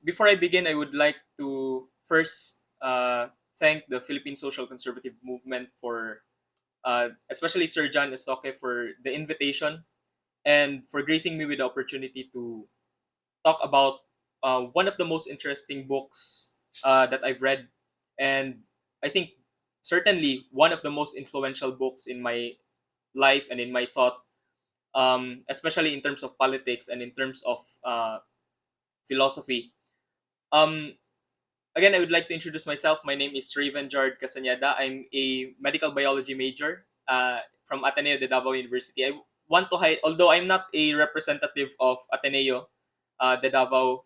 Before I begin, I would like to first thank the Philippine Social Conservative Movement for, especially Sir John Estoque, for the invitation and for gracing me with the opportunity to talk about one of the most interesting books that I've read, and I think certainly one of the most influential books in my life and in my thought, especially in terms of politics and in terms of philosophy. Um, Again, I would like to introduce myself. My name is Raven Jard Castañeda. I'm a medical biology major from Ateneo de Davao University. I want to highlight, although I'm not a representative of Ateneo de Davao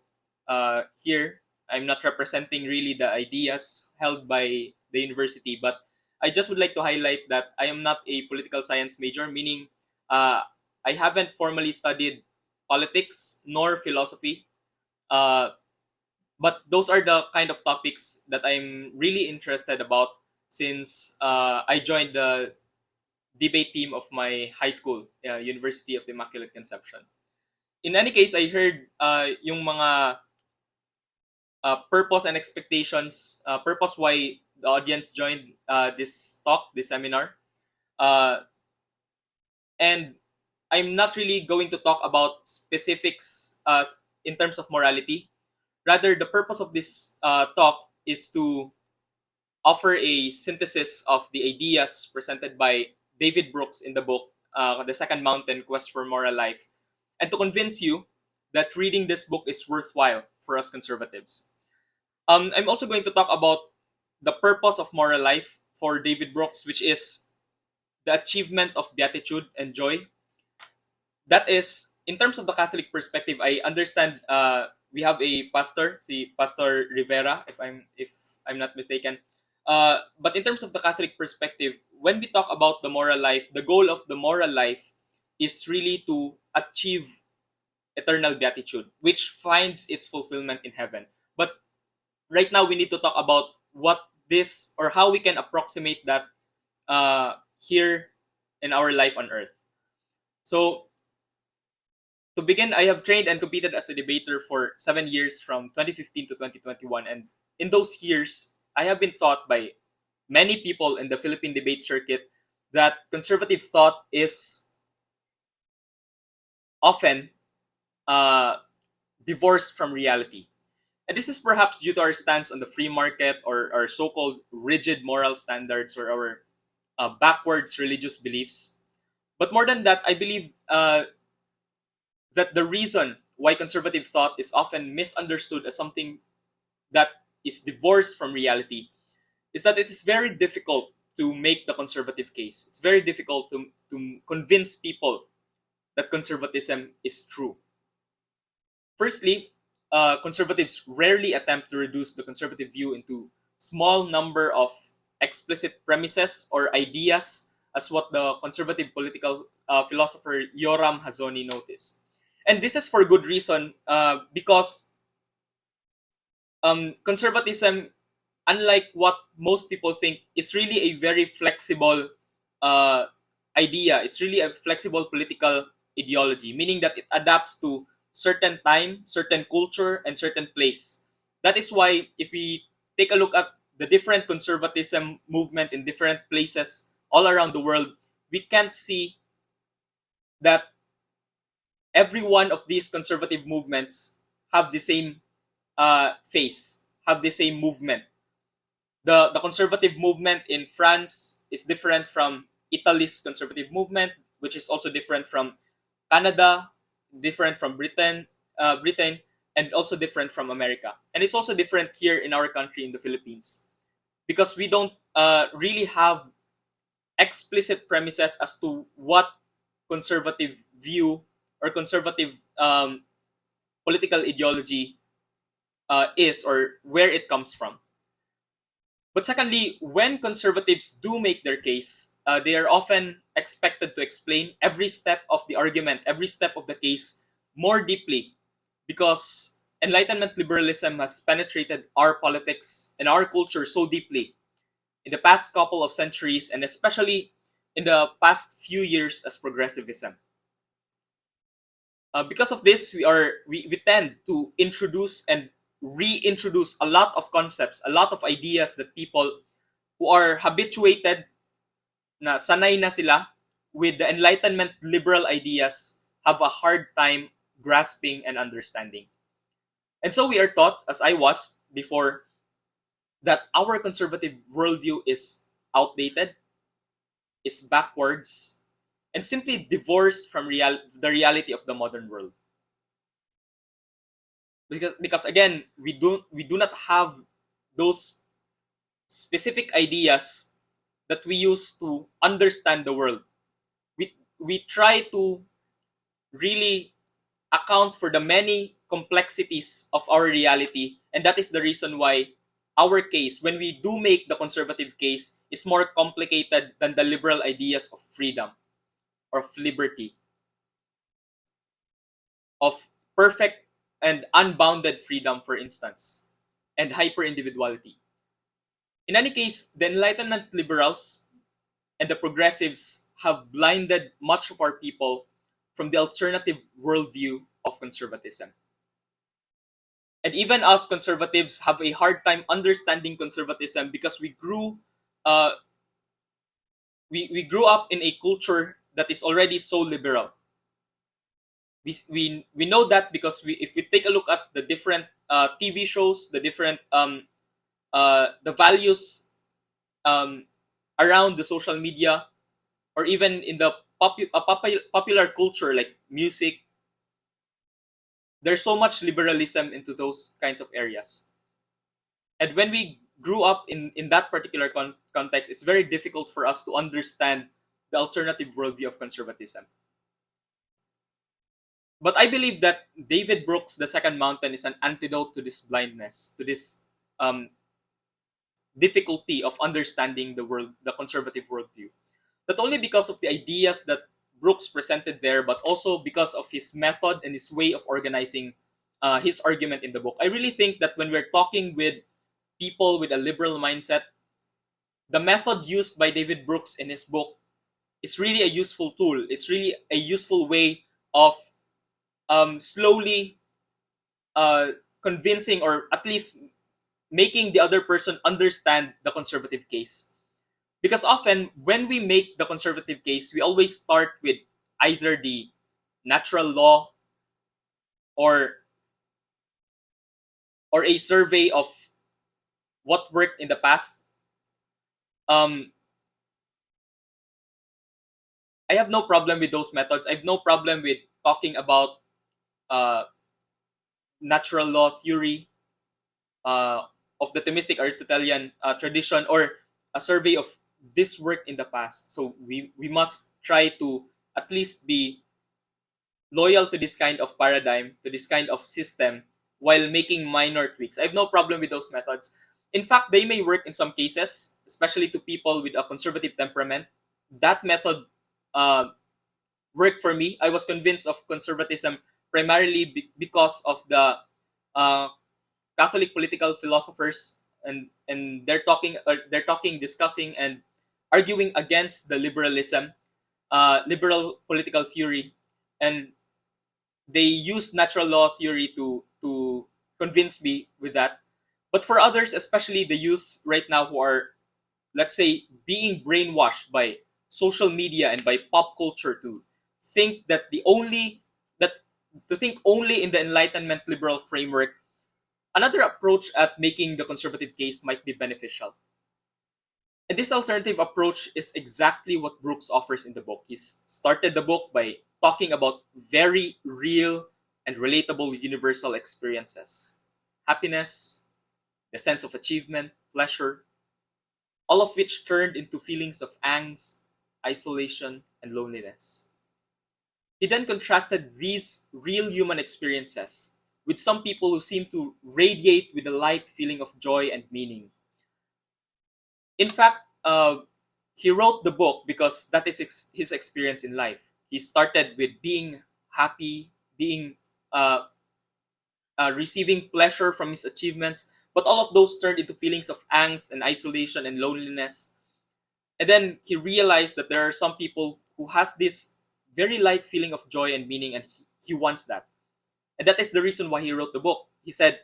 here, I'm not representing really the ideas held by the university, but I just would like to highlight that I am not a political science major, meaning uh, I haven't formally studied politics nor philosophy. Uh, but those are the kind of topics that I'm really interested about since I joined the debate team of my high school, University of the Immaculate Conception. In any case, I heard yung mga purpose and expectations, purpose why the audience joined this talk, this seminar. Uh, and I'm not really going to talk about specifics in terms of morality. Rather, the purpose of this talk is to offer a synthesis of the ideas presented by David Brooks in the book, The Second Mountain Quest for Moral Life, and to convince you that reading this book is worthwhile for us conservatives. I'm also going to talk about the purpose of moral life for David Brooks, which is the achievement of beatitude and joy. That is, in terms of the Catholic perspective, I understand we have a pastor, si Pastor Rivera, if I'm not mistaken. But in terms of the Catholic perspective, when we talk about the moral life, the goal of the moral life is really to achieve eternal beatitude, which finds its fulfillment in heaven. But right now, we need to talk about what this or how we can approximate that here in our life on earth. So, to begin, I have trained and competed as a debater for 7 years from 2015 to 2021. And in those years, I have been taught by many people in the Philippine debate circuit that conservative thought is often uh, divorced from reality. And this is perhaps due to our stance on the free market or our so called rigid moral standards or our backwards religious beliefs. But more than that, I believe that the reason why conservative thought is often misunderstood as something that is divorced from reality is that it is very difficult to make the conservative case. It's very difficult to convince people that conservatism is true. Firstly, conservatives rarely attempt to reduce the conservative view into small number of explicit premises or ideas, as what the conservative political philosopher Yoram Hazony noticed. And this is for good reason, because conservatism, unlike what most people think, is really a very flexible uh, idea. It's really a flexible political ideology, meaning that it adapts to certain time, certain culture, and certain place. That is why if we take a look at the different conservatism movement in different places all around the world, we can't see that every one of these conservative movements have the same face, have the same movement. The conservative movement in France is different from Italy's conservative movement, which is also different from Canada, different from Britain, and also different from America. And it's also different here in our country, in the Philippines, because we don't really have explicit premises as to what conservative view or conservative political ideology is or where it comes from. But secondly, when conservatives do make their case, they are often expected to explain every step of the argument, every step of the case more deeply, because Enlightenment liberalism has penetrated our politics and our culture so deeply in the past couple of centuries, and especially in the past few years as progressivism. Because of this, we tend to introduce and reintroduce a lot of concepts, a lot of ideas that people who are habituated, na sanay na sila with the Enlightenment liberal ideas, have a hard time grasping and understanding. And so we are taught, as I was before, that our conservative worldview is outdated, is backwards, and simply divorced from the reality of the modern world. Because again, we do not have those specific ideas that we use to understand the world. We try to really account for the many complexities of our reality, and that is the reason why our case, when we do make the conservative case, is more complicated than the liberal ideas of freedom or of liberty, of perfect and unbounded freedom, for instance, and hyper individuality. In any case, the Enlightenment liberals and the progressives have blinded much of our people from the alternative worldview of conservatism. And even us conservatives have a hard time understanding conservatism because uh, we grew up in a culture that is already so liberal. We know that because if we take a look at the different TV shows, the different the values um, around the social media, or even in the popular culture like music, there's so much liberalism into those kinds of areas. And when we grew up in that particular context, it's very difficult for us to understand the alternative worldview of conservatism. But I believe that David Brooks' The Second Mountain is an antidote to this blindness, to this um, difficulty of understanding the conservative worldview. Not only because of the ideas that Brooks presented there, but also because of his method and his way of organizing his argument in the book. I really think that when we're talking with people with a liberal mindset, the method used by David Brooks in his book is really a useful tool. It's really a useful way of slowly convincing, or at least making the other person understand the conservative case. Because often, when we make the conservative case, we always start with either the natural law or a survey of what worked in the past. Um, I have no problem with those methods. I have no problem with talking about uh, natural law theory uh, of the Thomistic Aristotelian tradition, or a survey of this work in the past. So we must try to at least be loyal to this kind of paradigm, to this kind of system, while making minor tweaks. I have no problem with those methods. In fact, they may work in some cases, especially to people with a conservative temperament. That method uh, worked for me. I was convinced of conservatism primarily because of the uh, Catholic political philosophers, and they're talking, discussing, and arguing against the liberal political theory, and they use natural law theory to convince me with that. But for others, especially the youth right now who are, let's say, being brainwashed by social media and by pop culture to think that to think only in the Enlightenment liberal framework, another approach at making the conservative case might be beneficial. And this alternative approach is exactly what Brooks offers in the book. He's started the book by talking about very real and relatable universal experiences: happiness, the sense of achievement, pleasure, all of which turned into feelings of angst, isolation, and loneliness. He then contrasted these real human experiences with some people who seem to radiate with a light feeling of joy and meaning. In fact, he wrote the book because that is his experience in life. He started with being happy, being receiving pleasure from his achievements, but all of those turned into feelings of angst and isolation and loneliness. And then he realized that there are some people who has this very light feeling of joy and meaning, and he wants that. And that is the reason why he wrote the book. He said,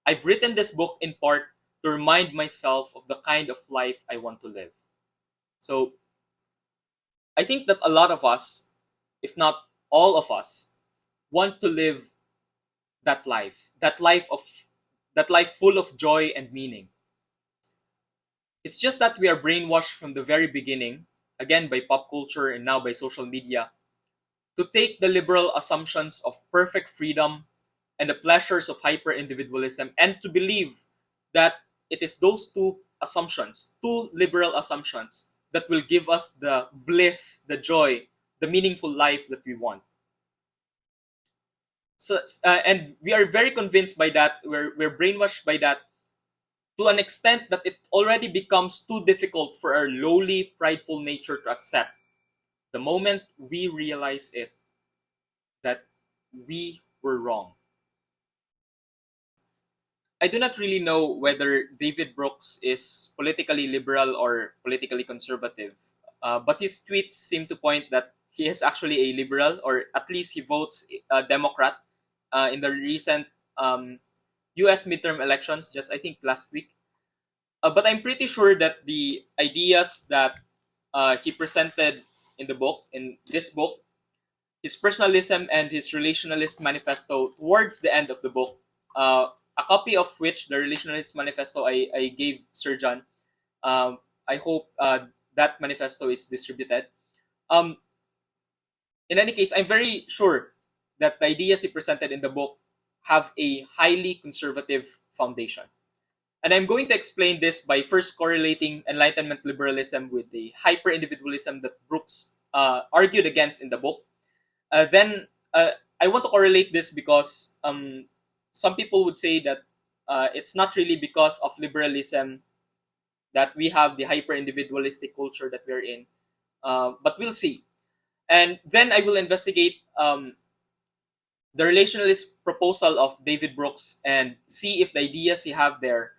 I've written this book in part to remind myself of the kind of life I want to live. So I think that a lot of us, if not all of us, want to live that life full of joy and meaning. It's just that we are brainwashed from the very beginning, again by pop culture and now by social media, to take the liberal assumptions of perfect freedom and the pleasures of hyper individualism and to believe that it is those two liberal assumptions, that will give us the bliss, the joy, the meaningful life that we want. So, and we are very convinced by that. We're brainwashed by that to an extent that it already becomes too difficult for our lowly, prideful nature to accept. The moment we realize it, that we were wrong. I do not really know whether David Brooks is politically liberal or politically conservative, but his tweets seem to point that he is actually a liberal, or at least he votes Democrat in the recent U.S. midterm elections, just I think last week. But I'm pretty sure that the ideas that he presented in this book, his personalism and his relationalist manifesto towards the end of the book, a copy of which, the relationalist manifesto, I gave Sir John. I hope that manifesto is distributed. Um, in any case, I'm very sure that the ideas he presented in the book have a highly conservative foundation. And I'm going to explain this by first correlating Enlightenment liberalism with the hyper individualism that Brooks argued against in the book. Then I want to correlate this because some people would say that it's not really because of liberalism that we have the hyper individualistic culture that we're in, but we'll see. And then I will investigate the relationalist proposal of David Brooks and see if the ideas he have there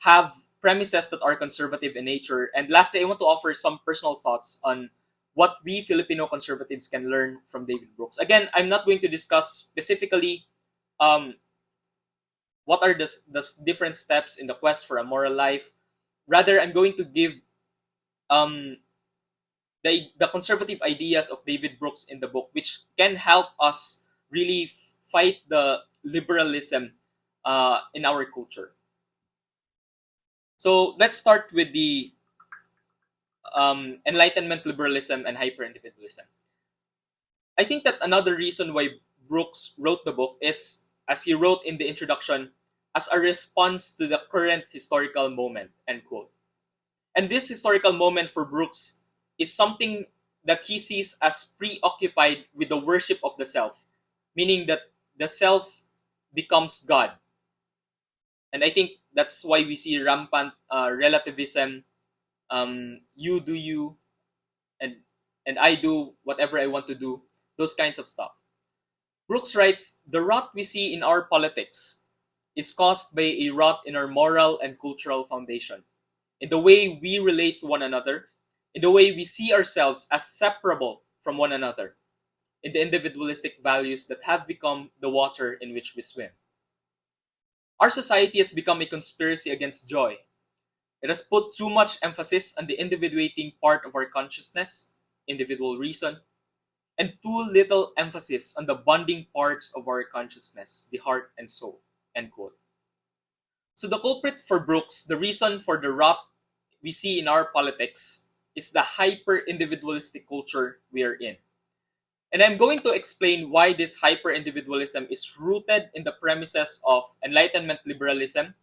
have premises that are conservative in nature. And lastly, I want to offer some personal thoughts on what we Filipino conservatives can learn from David Brooks. Again, I'm not going to discuss specifically what are the different steps in the quest for a moral life. Rather, I'm going to give the conservative ideas of David Brooks in the book, which can help us really fight the liberalism in our culture. So let's start with the Enlightenment liberalism and hyper individualism. I think that another reason why Brooks wrote the book is, as he wrote in the introduction, as a response to the current historical moment, end quote. And this historical moment for Brooks is something that he sees as preoccupied with the worship of the self, meaning that the self becomes God. And I think that's why we see rampant relativism, you do you, and I do whatever I want to do, those kinds of stuff. Brooks writes, the rot we see in our politics is caused by a rot in our moral and cultural foundation, in the way we relate to one another, in the way we see ourselves as separable from one another, in the individualistic values that have become the water in which we swim. Our society has become a conspiracy against joy. It has put too much emphasis on the individuating part of our consciousness, individual reason, and too little emphasis on the bonding parts of our consciousness, the heart and soul, end quote. So the culprit for Brooks, the reason for the rot we see in our politics, is the hyper-individualistic culture we are in. And I'm going to explain why this hyper-individualism is rooted in the premises of Enlightenment liberalism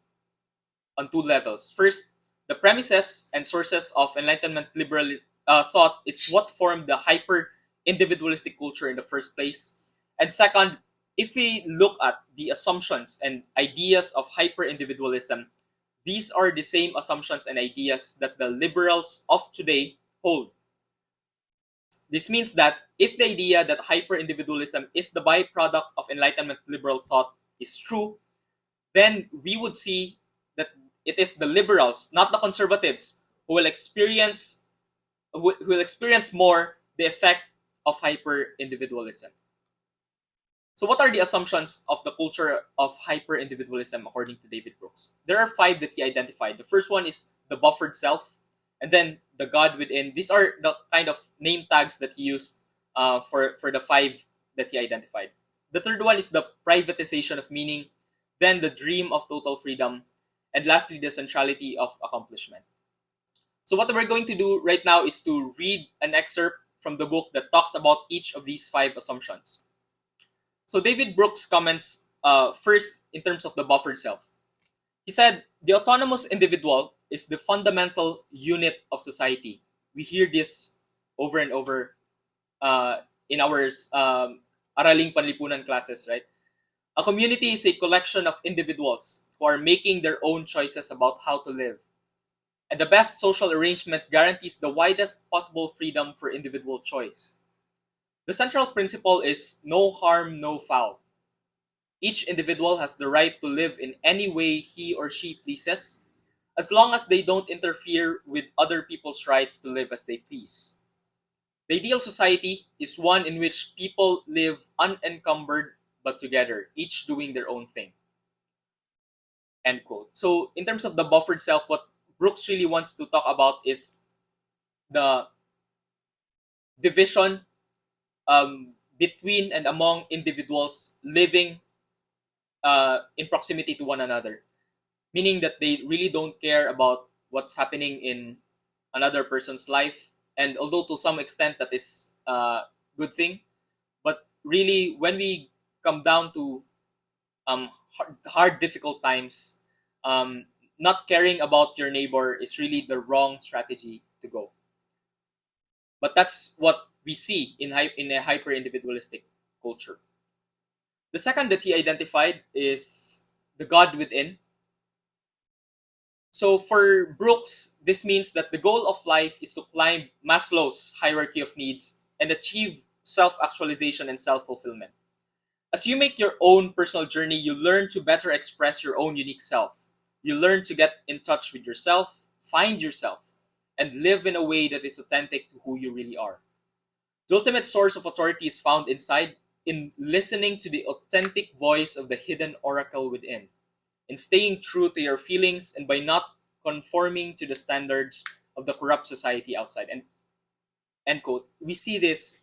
on two levels. First, the premises and sources of Enlightenment liberal thought is what formed the hyper-individualistic culture in the first place. And second, if we look at the assumptions and ideas of hyper-individualism, these are the same assumptions and ideas that the liberals of today hold. This means that if the idea that hyper-individualism is the byproduct of Enlightenment liberal thought is true, then we would see that it is the liberals, not the conservatives, who will experience more the effect of hyper-individualism. So, what are the assumptions of the culture of hyper individualism according to David Brooks? There are five that he identified. The first one is the buffered self, and then the God within. These are the kind of name tags that he used for the five that he identified. The third one is the privatization of meaning, then the dream of total freedom, and lastly, the centrality of accomplishment. So, what we're going to do right now is to read an excerpt from the book that talks about each of these five assumptions. So David Brooks comments first in terms of the buffered self. He said, the autonomous individual is the fundamental unit of society. We hear this over and over in our Araling Panlipunan classes, right? A community is a collection of individuals who are making their own choices about how to live. And the best social arrangement guarantees the widest possible freedom for individual choice. The central principle is no harm, no foul. Each individual has the right to live in any way he or she pleases, as long as they don't interfere with other people's rights to live as they please. The ideal society is one in which people live unencumbered but together, each doing their own thing. End quote. So, in terms of the buffered self, what Brooks really wants to talk about is the division between and among individuals living in proximity to one another, meaning that they really don't care about what's happening in another person's life. And although to some extent that is a good thing, but really when we come down to hard, difficult times, not caring about your neighbor is really the wrong strategy to go. But that's what we see in a hyper-individualistic culture. The second that he identified is the God within. So for Brooks, this means that the goal of life is to climb Maslow's hierarchy of needs and achieve self-actualization and self-fulfillment. As you make your own personal journey, you learn to better express your own unique self. You learn to get in touch with yourself, find yourself, and live in a way that is authentic to who you really are. The ultimate source of authority is found inside, in listening to the authentic voice of the hidden oracle within, in staying true to your feelings, and by not conforming to the standards of the corrupt society outside. And end quote. We see this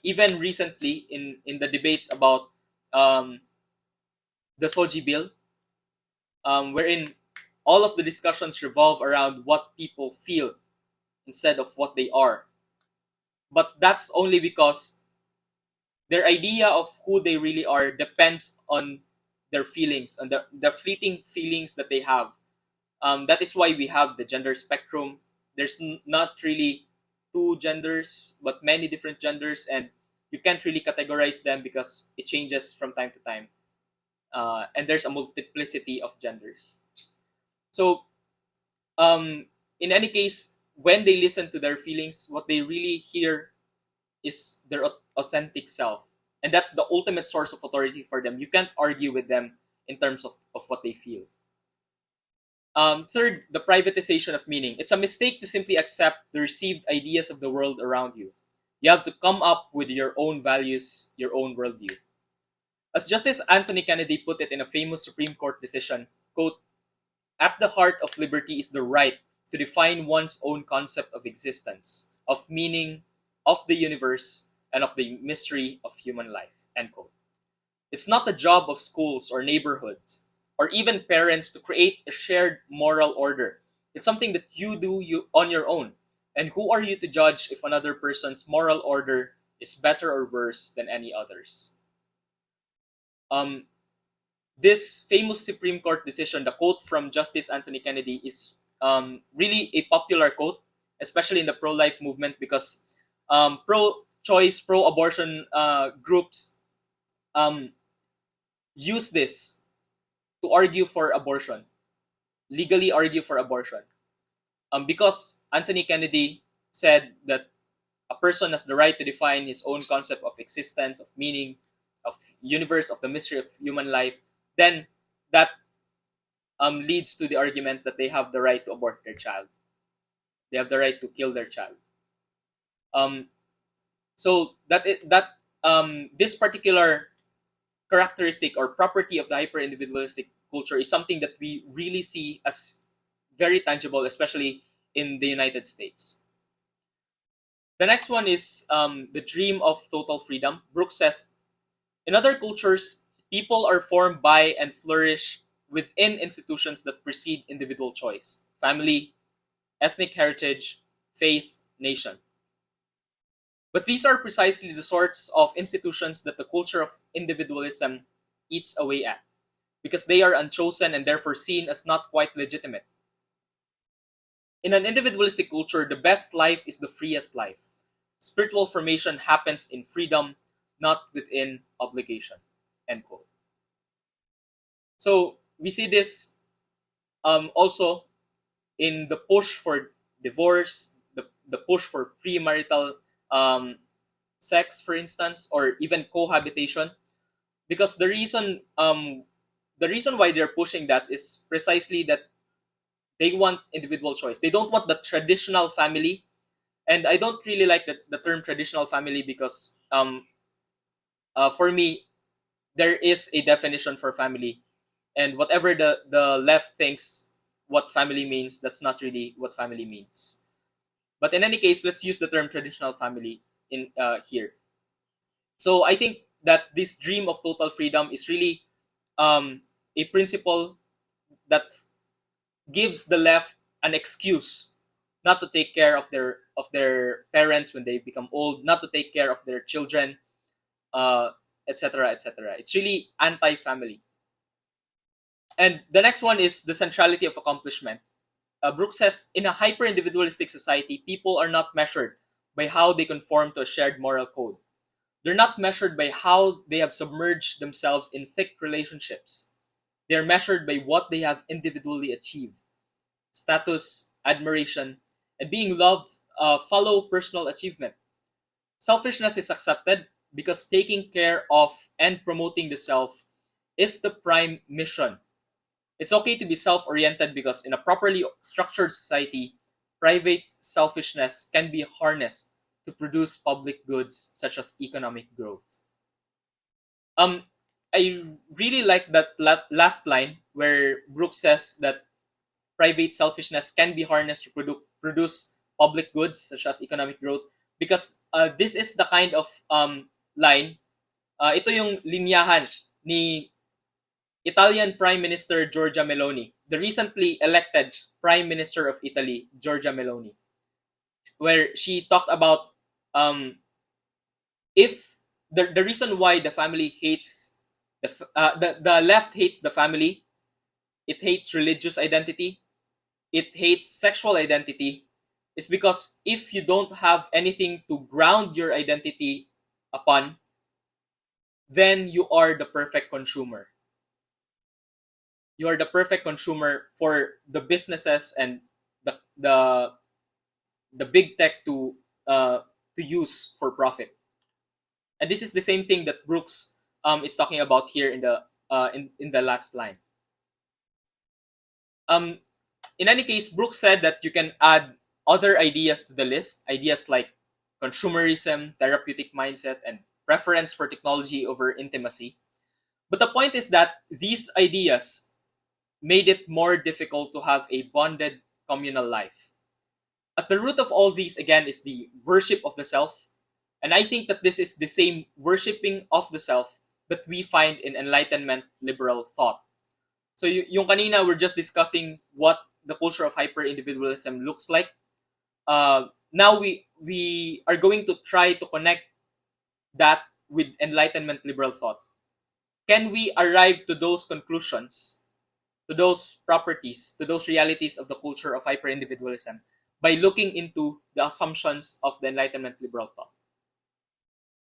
even recently in the debates about the Soji bill, wherein all of the discussions revolve around what people feel instead of what they are. But that's only because their idea of who they really are depends on their feelings, on the fleeting feelings that they have. That is why we have the gender spectrum. There's not really two genders, but many different genders, and you can't really categorize them because it changes from time to time. And there's a multiplicity of genders. So, in any case, when they listen to their feelings, what they really hear is their authentic self. And that's the ultimate source of authority for them. You can't argue with them in terms of what they feel. Third, the privatization of meaning. It's a mistake to simply accept the received ideas of the world around you. You have to come up with your own values, your own worldview. As Justice Anthony Kennedy put it in a famous Supreme Court decision, quote, "At the heart of liberty is the right to define one's own concept of existence, of meaning, of the universe, and of the mystery of human life," end quote. It's not the job of schools or neighborhoods or even parents to create a shared moral order. It's something that you do on your own. And who are you to judge if another person's moral order is better or worse than any others? This famous Supreme Court decision, the quote from Justice Anthony Kennedy, is really a popular quote, especially in the pro-life movement, because pro-choice, pro-abortion groups use this to argue for abortion, legally argue for abortion. Because Anthony Kennedy said that a person has the right to define his own concept of existence, of meaning, of universe, of the mystery of human life, then that leads to the argument that they have the right to abort their child. They have the right to kill their child. So that this particular characteristic or property of the hyper individualistic culture is something that we really see as very tangible, especially in the United States. The next one is the dream of total freedom. Brooks says, in other cultures, people are formed by and flourish within institutions that precede individual choice: family, ethnic heritage, faith, nation. But these are precisely the sorts of institutions that the culture of individualism eats away at, because they are unchosen and therefore seen as not quite legitimate. In an individualistic culture, the best life is the freest life. Spiritual formation happens in freedom, not within obligation. End quote. So we see this also in the push for divorce, the push for premarital sex, for instance, or even cohabitation, because the reason why they're pushing that is precisely that they want individual choice. They don't want the traditional family, and I don't really like the term traditional family because for me there is a definition for family, and whatever the left thinks what family means, that's not really what family means. But in any case, let's use the term traditional family in here. So I think that this dream of total freedom is really a principle that gives the left an excuse not to take care of their parents when they become old, not to take care of their children, etc., etc. It's really anti-family. And the next one is the centrality of accomplishment. Brooks says, in a hyper-individualistic society, people are not measured by how they conform to a shared moral code. They're not measured by how they have submerged themselves in thick relationships. They're measured by what they have individually achieved. Status, admiration, and being loved follow personal achievement. Selfishness is accepted because taking care of and promoting the self is the prime mission. It's okay to be self-oriented because in a properly structured society, private selfishness can be harnessed to produce public goods such as economic growth. I really like that last line where Brooks says that private selfishness can be harnessed to produce public goods such as economic growth, because this is the kind of line, ito yung linyahan ni Italian Prime Minister Giorgia Meloni, the recently elected Prime Minister of Italy, Giorgia Meloni, where she talked about if the reason why the family hates the left hates the family, it hates religious identity, it hates sexual identity, is because if you don't have anything to ground your identity upon, then you are the perfect consumer. You are the perfect consumer for the businesses and the big tech to use for profit. And this is the same thing that Brooks is talking about here in the last line. In any case, Brooks said that you can add other ideas to the list, ideas like consumerism, therapeutic mindset, and preference for technology over intimacy. But the point is that these ideas made it more difficult to have a bonded communal life. At the root of all these, again, is the worship of the self. And I think that this is the same worshiping of the self that we find in Enlightenment liberal thought. So yung kanina, we're just discussing what the culture of hyper-individualism looks like. Now we are going to try to connect that with Enlightenment liberal thought. Can we arrive to those conclusions, to those properties, to those realities of the culture of hyper-individualism by looking into the assumptions of the Enlightenment liberal thought?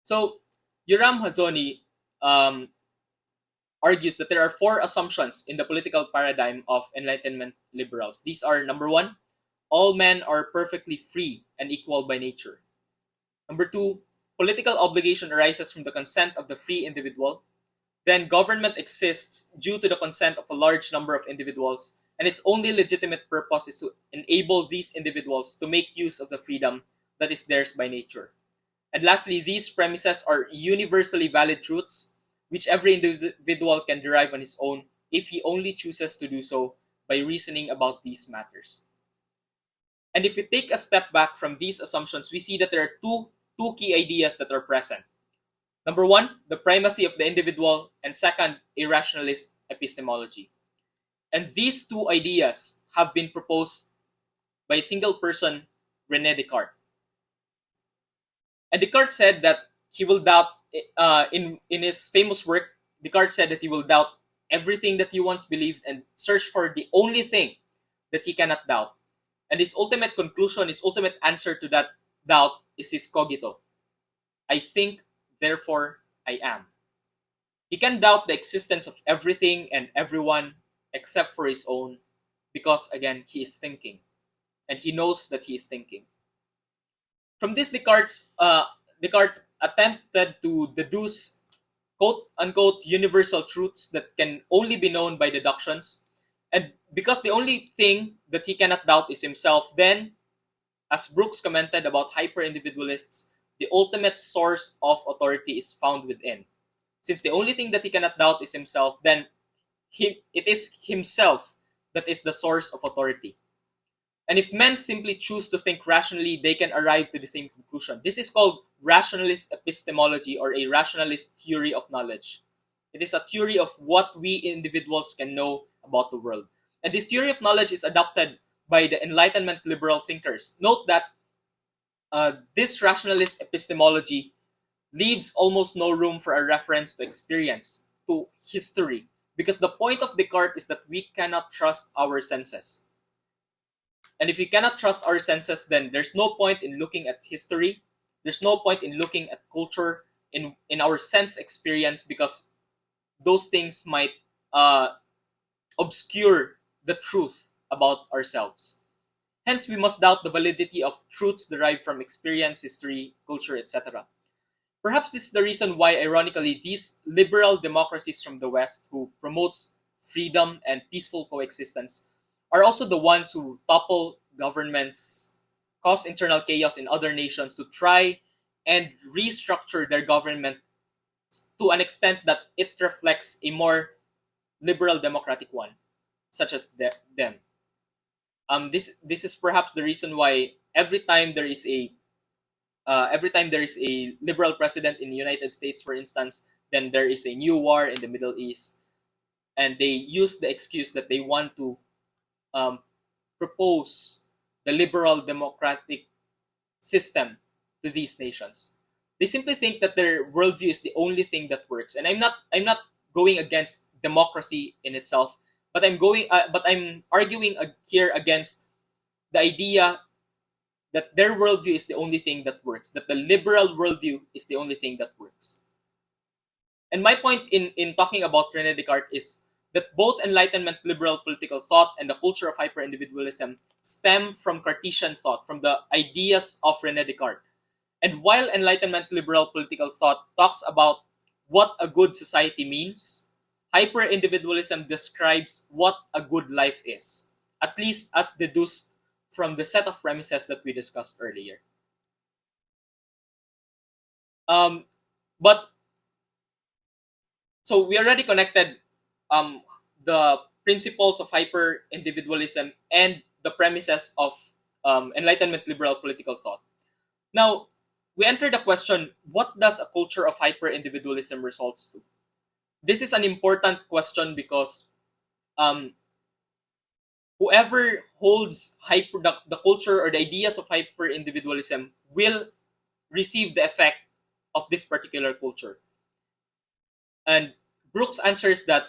So, Yoram Hazony argues that there are 4 assumptions in the political paradigm of Enlightenment liberals. These are: number 1, all men are perfectly free and equal by nature. Number 2, political obligation arises from the consent of the free individual. Then government exists due to the consent of a large number of individuals, and its only legitimate purpose is to enable these individuals to make use of the freedom that is theirs by nature. And lastly, these premises are universally valid truths which every individual can derive on his own if he only chooses to do so by reasoning about these matters. And if we take a step back from these assumptions, we see that there are two key ideas that are present. Number one, the primacy of the individual, and second, a rationalist epistemology. And these two ideas have been proposed by a single person, René Descartes. And Descartes said that he will doubt, in his famous work, Descartes said that he will doubt everything that he once believed and search for the only thing that he cannot doubt. And his ultimate conclusion, his ultimate answer to that doubt is his cogito. I think, therefore I am. He can doubt the existence of everything and everyone except for his own because, again, he is thinking. And he knows that he is thinking. From this, Descartes attempted to deduce quote-unquote universal truths that can only be known by deductions. And because the only thing that he cannot doubt is himself, then, as Brooks commented about hyper-individualists, the ultimate source of authority is found within. Since the only thing that he cannot doubt is himself, then it is himself that is the source of authority. And if men simply choose to think rationally, they can arrive to the same conclusion. This is called rationalist epistemology, or a rationalist theory of knowledge. It is a theory of what we individuals can know about the world. And this theory of knowledge is adopted by the Enlightenment liberal thinkers. Note that this rationalist epistemology leaves almost no room for a reference to experience, to history, because the point of Descartes is that we cannot trust our senses. And if we cannot trust our senses, then there's no point in looking at history. There's no point in looking at culture, in our sense experience, because those things might obscure the truth about ourselves. Hence, we must doubt the validity of truths derived from experience, history, culture, etc. Perhaps this is the reason why, ironically, these liberal democracies from the West, who promotes freedom and peaceful coexistence, are also the ones who topple governments, cause internal chaos in other nations to try and restructure their government to an extent that it reflects a more liberal democratic one, such as them. This is perhaps the reason why every time there is a liberal president in the United States, for instance, then there is a new war in the Middle East, and they use the excuse that they want to propose the liberal democratic system to these nations. They simply think that their worldview is the only thing that works. And I'm not going against democracy in itself, but I'm arguing here against the idea that their worldview is the only thing that works, that the liberal worldview is the only thing that works. And my point in talking about René Descartes is that both Enlightenment liberal political thought and the culture of hyper-individualism stem from Cartesian thought, from the ideas of René Descartes. And while Enlightenment liberal political thought talks about what a good society means, hyper-individualism describes what a good life is, at least as deduced from the set of premises that we discussed earlier. So we already connected the principles of hyper-individualism and the premises of Enlightenment liberal political thought. Now, we enter the question, what does a culture of hyper-individualism results to? This is an important question because whoever holds the culture or the ideas of hyper-individualism will receive the effect of this particular culture. And Brooks answers that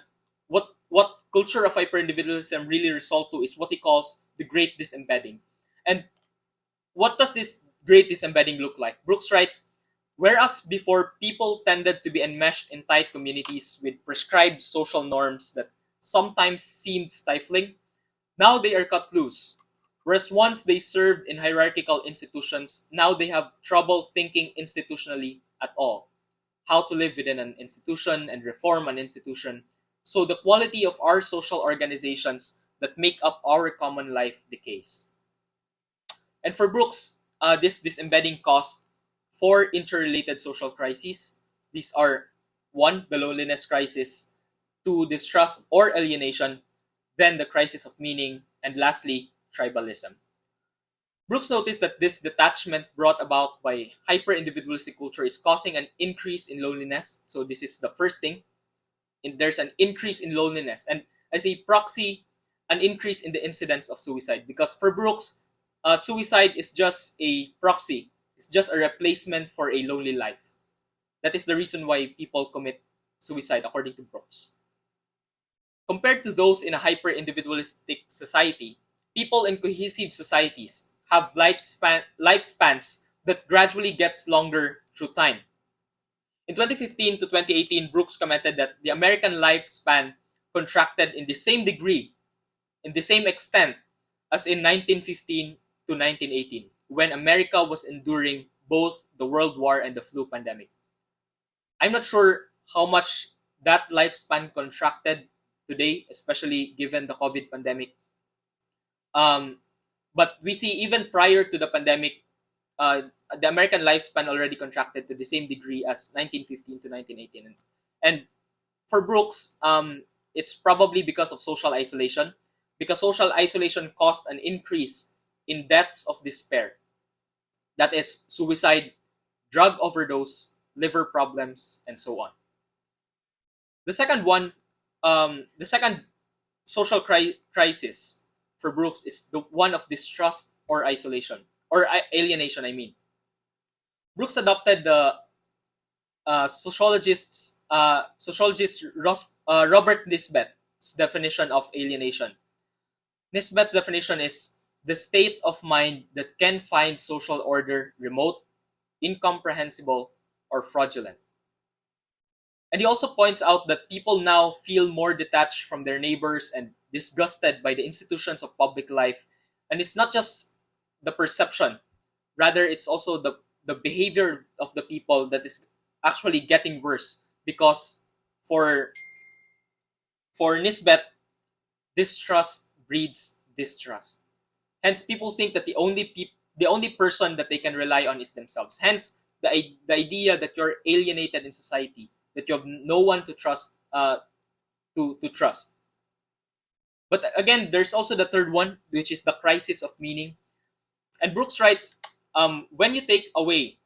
what culture of hyper-individualism really result to is what he calls the great disembedding. And what does this great disembedding look like? Brooks writes, whereas before people tended to be enmeshed in tight communities with prescribed social norms that sometimes seemed stifling, now they are cut loose. Whereas once they served in hierarchical institutions, now they have trouble thinking institutionally at all. How to live within an institution and reform an institution. So the quality of our social organizations that make up our common life decays. And for Brooks, this embedding caused four interrelated social crises. These are one, the loneliness crisis, two, distrust or alienation, then the crisis of meaning, and lastly, tribalism. Brooks noticed that this detachment brought about by hyper-individualistic culture is causing an increase in loneliness. So this is the first thing. There's an increase in loneliness, and as a proxy, an increase in the incidence of suicide. Because for Brooks, suicide is just a proxy. It's just a replacement for a lonely life. That is the reason why people commit suicide, according to Brooks. Compared to those in a hyper-individualistic society, people in cohesive societies have lifespans that gradually gets longer through time. In 2015 to 2018, Brooks commented that the American lifespan contracted in the same degree, in the same extent, as in 1915 to 1918, when America was enduring both the World War and the flu pandemic. I'm not sure how much that lifespan contracted today, especially given the COVID pandemic. But we see even prior to the pandemic, the American lifespan already contracted to the same degree as 1915 to 1918. And for Brooks, it's probably because of social isolation, because social isolation caused an increase in deaths of despair. That is suicide, drug overdose, liver problems, and so on. The second one, the second social crisis for Brooks is the one of distrust or isolation, or alienation, I mean. Brooks adopted the sociologist Robert Nisbet's definition of alienation. Nisbet's definition is the state of mind that can find social order remote, incomprehensible, or fraudulent. And he also points out that people now feel more detached from their neighbors and disgusted by the institutions of public life. And it's not just the perception, rather it's also the behavior of the people that is actually getting worse, because for Nisbet, distrust breeds distrust. Hence, people think that the only person that they can rely on is themselves. Hence, the idea that you're alienated in society, that you have no one to trust, to trust. But again, there's also the third one, which is the crisis of meaning. And Brooks writes, when you take away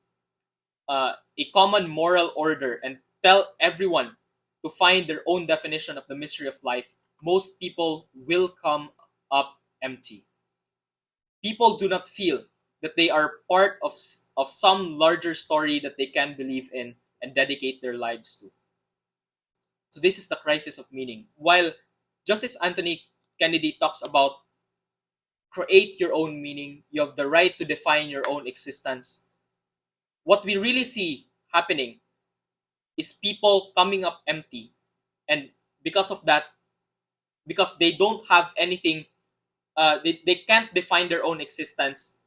a common moral order and tell everyone to find their own definition of the mystery of life, most people will come up empty. People do not feel that they are part of some larger story that they can believe in and dedicate their lives to. So this is the crisis of meaning. While Justice Anthony Kennedy talks about create your own meaning, you have the right to define your own existence, what we really see happening is people coming up empty. And because of that, because they don't have anything, they can't define their own existence,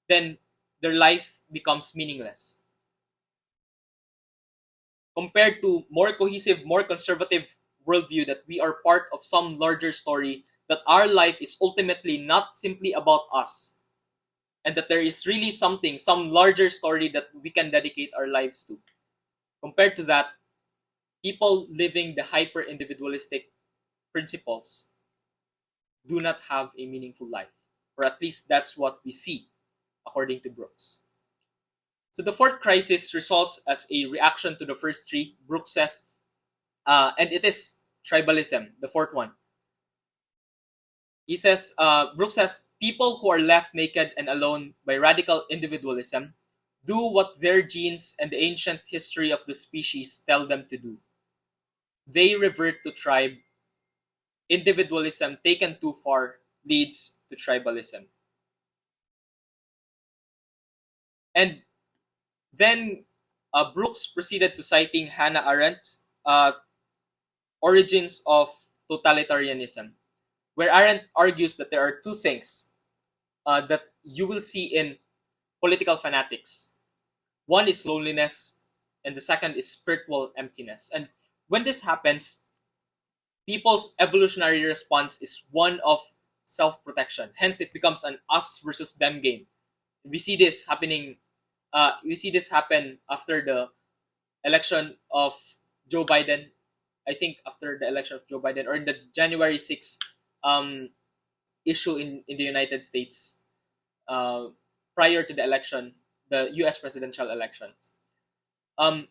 then their life becomes meaningless. Compared to more cohesive, more conservative worldview that we are part of some larger story, that our life is ultimately not simply about us, and that there is really something, some larger story that we can dedicate our lives to. Compared to that, people living the hyper-individualistic principles do not have a meaningful life, or at least that's what we see, according to Brooks. So the fourth crisis results as a reaction to the first three. Brooks says, and it is tribalism, the fourth one. He says, Brooks says, people who are left naked and alone by radical individualism do what their genes and the ancient history of the species tell them to do. They revert to tribe. Individualism taken too far leads to tribalism. And then Brooks proceeded to citing Hannah Arendt's Origins of Totalitarianism, where Arendt argues that there are two things that you will see in political fanatics. One is loneliness, and the second is spiritual emptiness. And when this happens, people's evolutionary response is one of self-protection. Hence, it becomes an us versus them game. We see this happening We see this happen after the election of Joe Biden. I think after the election of Joe Biden, or in the January 6th um, issue in the United States, uh, prior to the election, the U.S. presidential elections. Um,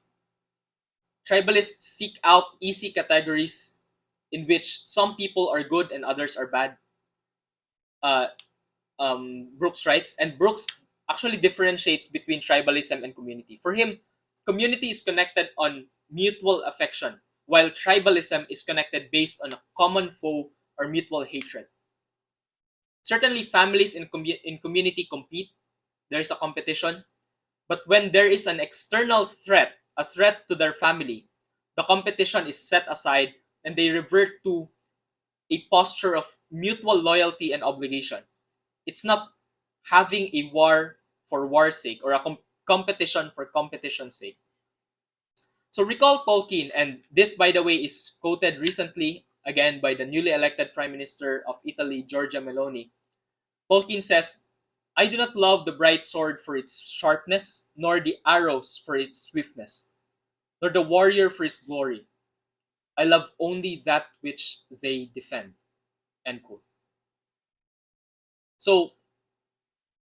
Tribalists seek out easy categories in which some people are good and others are bad. Uh, Brooks writes, and Brooks actually differentiates between tribalism and community. For him, community is connected on mutual affection, while tribalism is connected based on a common foe or mutual hatred. Certainly, families in community compete. There is a competition. But when there is an external threat, a threat to their family, the competition is set aside and they revert to a posture of mutual loyalty and obligation. It's not having a war for war's sake or a competition for competition's sake. So recall Tolkien, and this, by the way, is quoted recently again by the newly elected Prime Minister of Italy, Giorgia Meloni. Tolkien says, I do not love the bright sword for its sharpness, nor the arrows for its swiftness, nor the warrior for his glory. I love only that which they defend. End quote. So,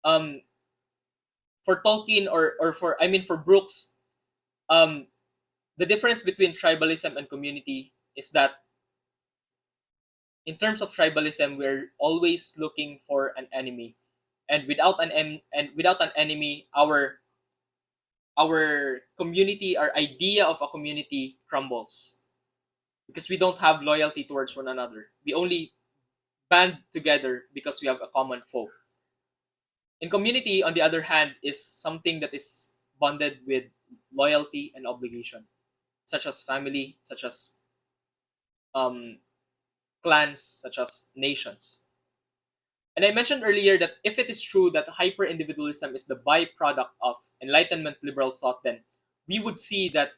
for Tolkien or for Brooks, the difference between tribalism and community is that in terms of tribalism, we're always looking for an enemy, and without an enemy, our community, our idea of a community crumbles because we don't have loyalty towards one another. We only band together because we have a common foe. In community, on the other hand, is something that is bonded with loyalty and obligation, such as family, such as clans, such as nations. And I mentioned earlier that if it is true that hyper-individualism is the byproduct of Enlightenment liberal thought, then we would see that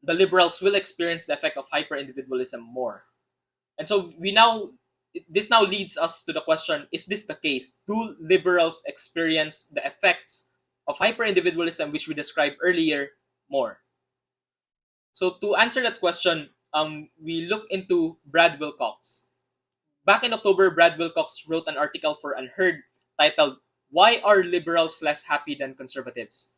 the liberals will experience the effect of hyper-individualism more. And so this now leads us to the question, is this the case? Do liberals experience the effects of hyper-individualism, which we described earlier, more? So to answer that question, we look into Brad Wilcox. Back in October, Brad Wilcox wrote an article for Unheard titled, Why Are Liberals Less Happy Than Conservatives?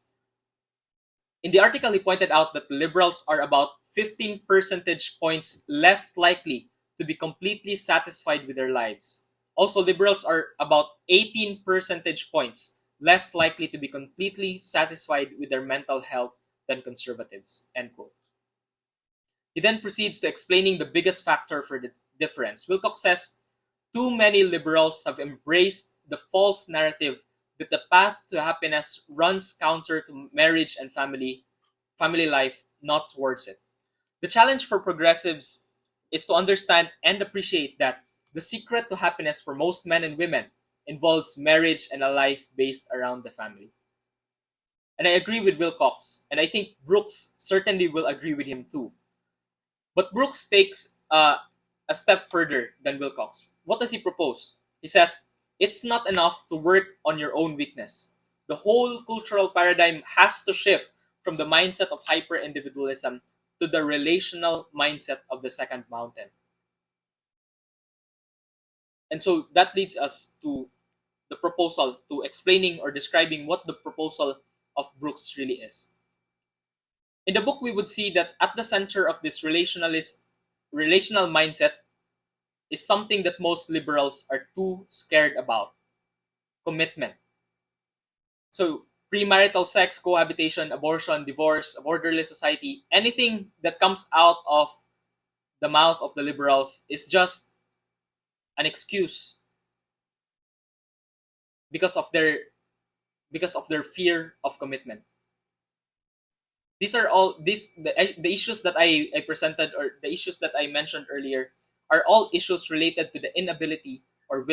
In the article, he pointed out that liberals are about 15 percentage points less likely to be completely satisfied with their lives. Also, liberals are about 18 percentage points less likely to be completely satisfied with their mental health than conservatives. End quote. He then proceeds to explaining the biggest factor for the difference. Wilcox says, too many liberals have embraced the false narrative that the path to happiness runs counter to marriage and family life, not towards it. The challenge for progressives is to understand and appreciate that the secret to happiness for most men and women involves marriage and a life based around the family. And I agree with Wilcox, and I think Brooks certainly will agree with him too. But Brooks takes a step further than Wilcox. What does he propose? He says, it's not enough to work on your own weakness. The whole cultural paradigm has to shift from the mindset of hyper-individualism to the relational mindset of the second mountain. And so that leads us to the proposal, to explaining or describing what the proposal of Brooks really is. In the book, we would see that at the center of this relational mindset is something that most liberals are too scared about: commitment. So, premarital sex, cohabitation, abortion, divorce, a borderless society, anything that comes out of the mouth of the liberals is just an excuse because of their fear of commitment. These are all the issues that I presented, or the issues that I mentioned earlier, are all issues related to the inability or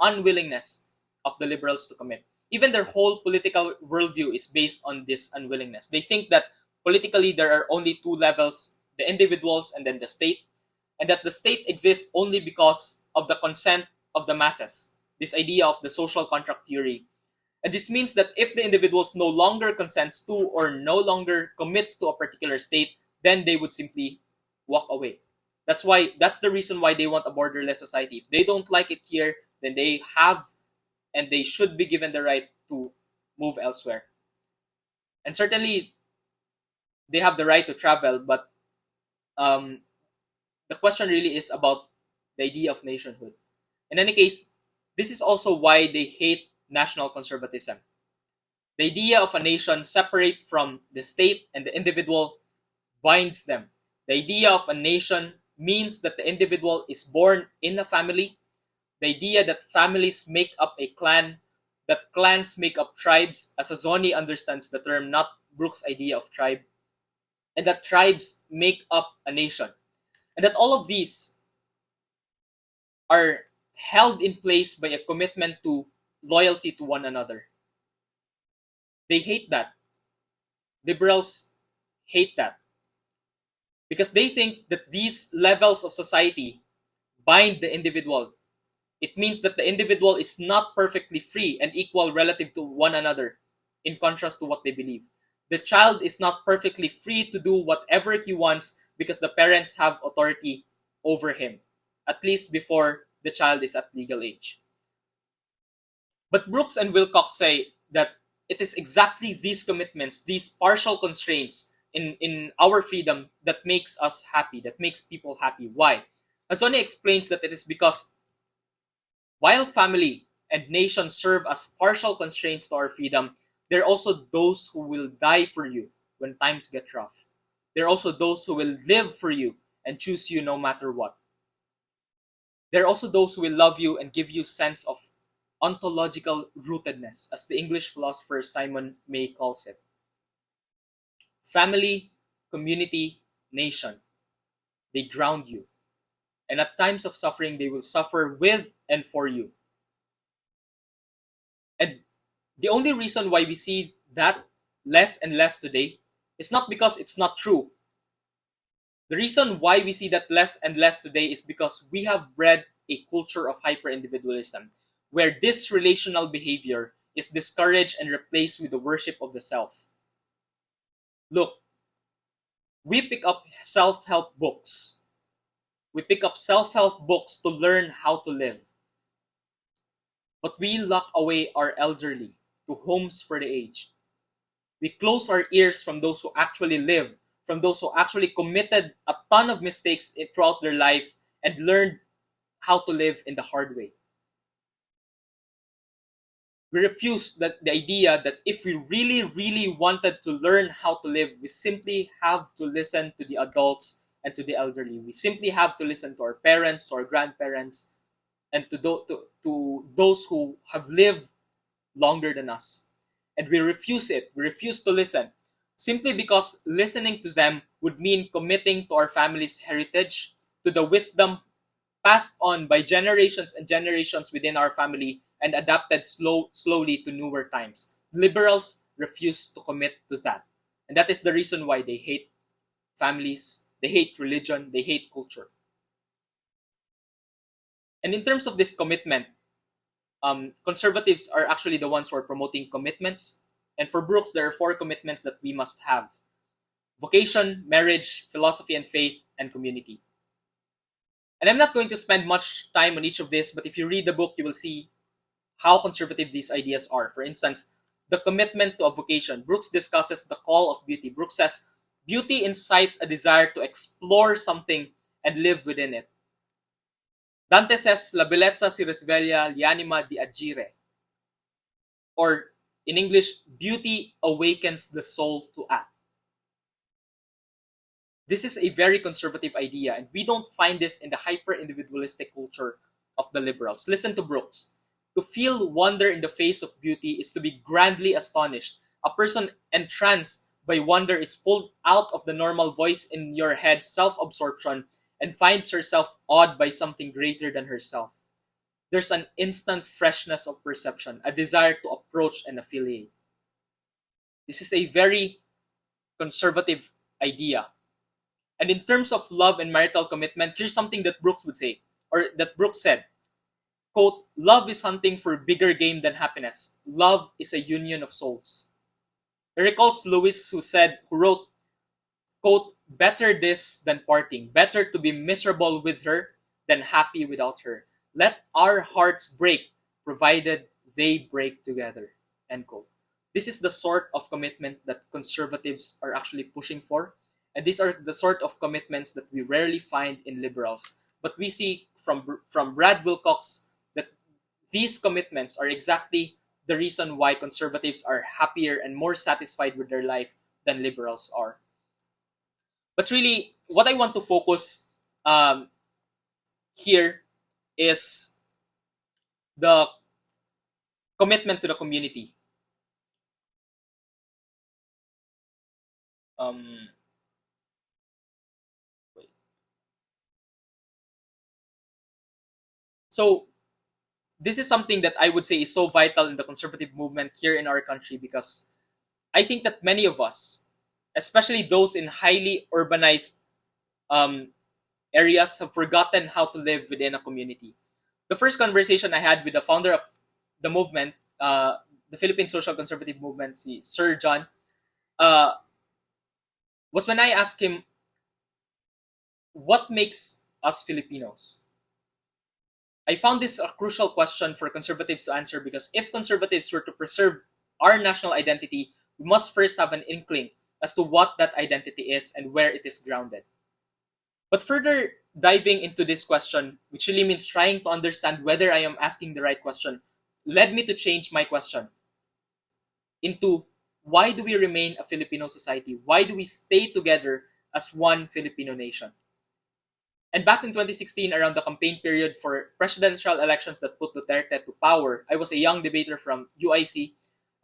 unwillingness of the liberals to commit. Even their whole political worldview is based on this unwillingness. They think that politically there are only two levels: the individuals and then the state, and that the state exists only because of the consent of the masses. This idea of the social contract theory. And this means that if the individuals no longer consents to or no longer commits to a particular state, then they would simply walk away. That's the reason why they want a borderless society. If they don't like it here, then they have and they should be given the right to move elsewhere. And certainly they have the right to travel, but um, the question really is about the idea of nationhood. In any case, this is also why they hate national conservatism. The idea of a nation separate from the state and the individual binds them. The idea of a nation means that the individual is born in a family. The idea that families make up a clan, that clans make up tribes, as Azoni understands the term, not Brooks' idea of tribe, and that tribes make up a nation. And that all of these are held in place by a commitment to loyalty to one another. They hate that. Liberals hate that. Because they think that these levels of society bind the individual. It means that the individual is not perfectly free and equal relative to one another, in contrast to what they believe. The child is not perfectly free to do whatever he wants because the parents have authority over him, at least before the child is at legal age. But Brooks and Wilcox say that it is exactly these commitments, these partial constraints in our freedom that makes us happy, that makes people happy. Why? Azoni explains that it is because while family and nation serve as partial constraints to our freedom, there are also those who will die for you when times get rough. There are also those who will live for you and choose you no matter what. There are also those who will love you and give you sense of ontological rootedness, as the English philosopher Simon May calls it. Family, community, nation. They ground you. And at times of suffering, they will suffer with and for you. And the only reason why we see that less and less today is not because it's not true. The reason why we see that less and less today is because we have bred a culture of hyper-individualism, where this relational behavior is discouraged and replaced with the worship of the self. Look, we pick up self-help books. We pick up self-help books to learn how to live. But we lock away our elderly to homes for the aged. We close our ears from those who actually live, from those who actually committed a ton of mistakes throughout their life and learned how to live in the hard way. We refuse the idea that if we really, really wanted to learn how to live, we simply have to listen to the adults and to the elderly. We simply have to listen to our parents, to our grandparents, and to those who have lived longer than us. And we refuse it. We refuse to listen. Simply because listening to them would mean committing to our family's heritage, to the wisdom passed on by generations and generations within our family and adapted slowly to newer times. Liberals refuse to commit to that. And that is the reason why they hate families, they hate religion, they hate culture. And in terms of this commitment, conservatives are actually the ones who are promoting commitments. And for Brooks, there are 4 commitments that we must have: vocation, marriage, philosophy and faith, and community. And I'm not going to spend much time on each of this, but if you read the book, you will see how conservative these ideas are. For instance, the commitment to a vocation. Brooks discusses the call of beauty. Brooks says, beauty incites a desire to explore something and live within it. Dante says, la bellezza si risveglia l'anima di agire. Or, in English, beauty awakens the soul to act. This is a very conservative idea, and we don't find this in the hyper-individualistic culture of the liberals. Listen to Brooks. To feel wonder in the face of beauty is to be grandly astonished. A person entranced by wonder is pulled out of the normal voice in your head self-absorption and finds herself awed by something greater than herself. There's an instant freshness of perception, a desire to approach and affiliate. This is a very conservative idea. And in terms of love and marital commitment, here's something that Brooks would say, or that Brooks said. quote, love is hunting for bigger game than happiness. Love is a union of souls. He recalls Lewis who wrote, quote, better this than parting, better to be miserable with her than happy without her. Let our hearts break, provided they break together, end quote. This is the sort of commitment that conservatives are actually pushing for. And these are the sort of commitments that we rarely find in liberals. But we see from Brad Wilcox that these commitments are exactly the reason why conservatives are happier and more satisfied with their life than liberals are. But really, what I want to focus here is the commitment to the community. Um, wait. So this is something that I would say is so vital in the conservative movement here in our country, because I think that many of us, especially those in highly urbanized um, areas, have forgotten how to live within a community. The first conversation I had with the founder of the movement, the Philippine Social Conservative Movement, si Sir John, uh, was when I asked him, what makes us Filipinos? I found this a crucial question for conservatives to answer, because if conservatives were to preserve our national identity, we must first have an inkling as to what that identity is and where it is grounded. But further diving into this question, which really means trying to understand whether I am asking the right question, led me to change my question into, why do we remain a Filipino society? Why do we stay together as one Filipino nation? And back in 2016, around the campaign period for presidential elections that put Duterte to power, I was a young debater from UIC,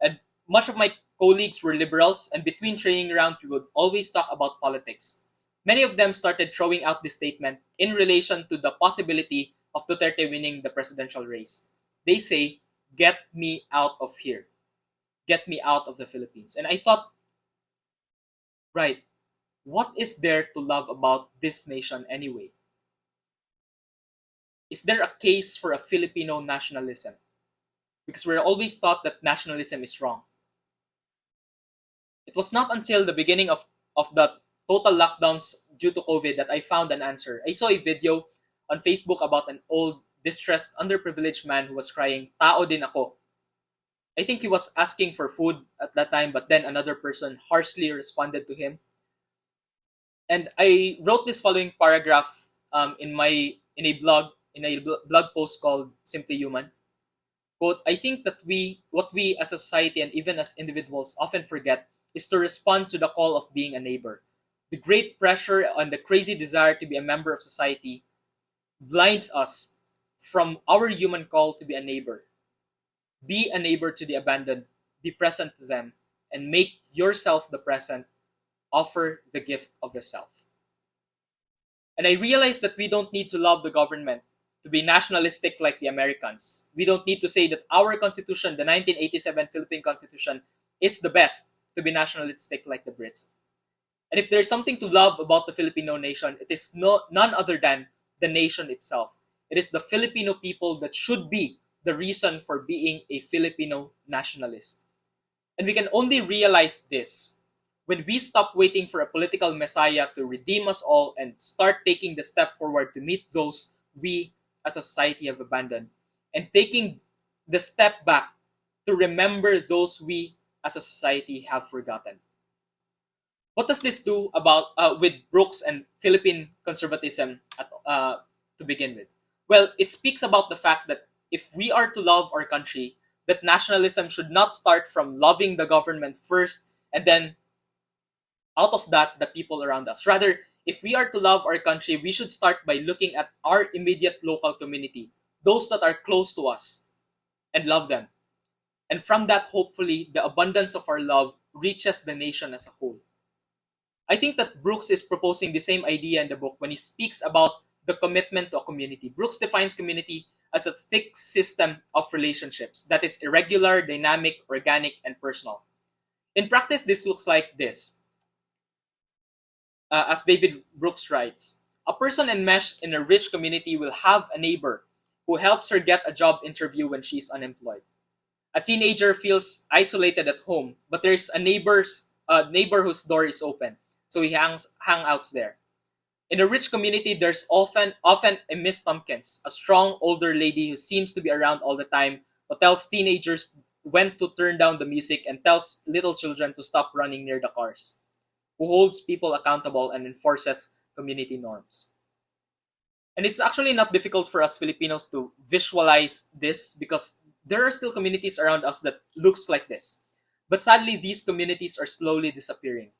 and much of my colleagues were liberals, and between training rounds, we would always talk about politics. Many of them started throwing out this statement in relation to the possibility of Duterte winning the presidential race. They say, get me out of here. Get me out of the Philippines. And I thought, right, what is there to love about this nation anyway? Is there a case for a Filipino nationalism? Because we're always taught that nationalism is wrong. It was not until the beginning of the total lockdowns due to COVID that I found an answer. I saw a video on Facebook about an old, distressed, underprivileged man who was crying, "Tao din ako." I think he was asking for food at that time, but then another person harshly responded to him. And I wrote this following paragraph in a blog post called Simply Human. Quote, I think that what we as a society and even as individuals often forget is to respond to the call of being a neighbor. The great pressure and the crazy desire to be a member of society blinds us from our human call to be a neighbor. Be a neighbor to the abandoned, be present to them, and make yourself the present. Offer the gift of the self. And I realized that we don't need to love the government to be nationalistic like the Americans. We don't need to say that our constitution, the 1987 Philippine Constitution, is the best to be nationalistic like the Brits. And if there's something to love about the Filipino nation, it is none other than the nation itself. It is the Filipino people that should be the reason for being a Filipino nationalist. And we can only realize this when we stop waiting for a political messiah to redeem us all and start taking the step forward to meet those we as a society have abandoned, and taking the step back to remember those we as a society have forgotten. What does this do about with Brooks and Philippine conservatism to begin with? Well, it speaks about the fact that if we are to love our country, that nationalism should not start from loving the government first and then out of that, the people around us. Rather, if we are to love our country, we should start by looking at our immediate local community, those that are close to us, and love them. And from that, hopefully, the abundance of our love reaches the nation as a whole. I think that Brooks is proposing the same idea in the book when he speaks about the commitment to a community. Brooks defines community as a thick system of relationships that is irregular, dynamic, organic, and personal. In practice, this looks like this. As David Brooks writes, a person enmeshed in a rich community will have a neighbor who helps her get a job interview when she's unemployed. A teenager feels isolated at home, but there's a neighbor whose door is open, so he hangouts there. In a rich community, there's often a Miss Tompkins, a strong older lady who seems to be around all the time, who tells teenagers when to turn down the music and tells little children to stop running near the cars, who holds people accountable and enforces community norms. And it's actually not difficult for us Filipinos to visualize this because there are still communities around us that looks like this. But sadly, these communities are slowly disappearing.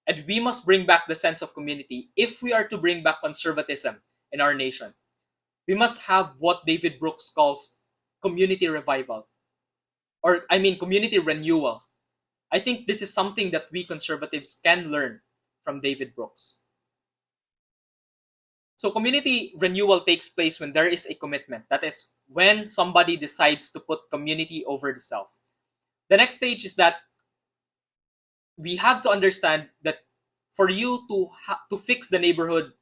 And we must bring back the sense of community if we are to bring back conservatism in our nation. We must have what David Brooks calls community revival, or I mean community renewal. I think this is something that we conservatives can learn from David Brooks. So community renewal takes place when there is a commitment. That is, when somebody decides to put community over the self. The next stage is that we have to understand that for you to fix the neighborhood,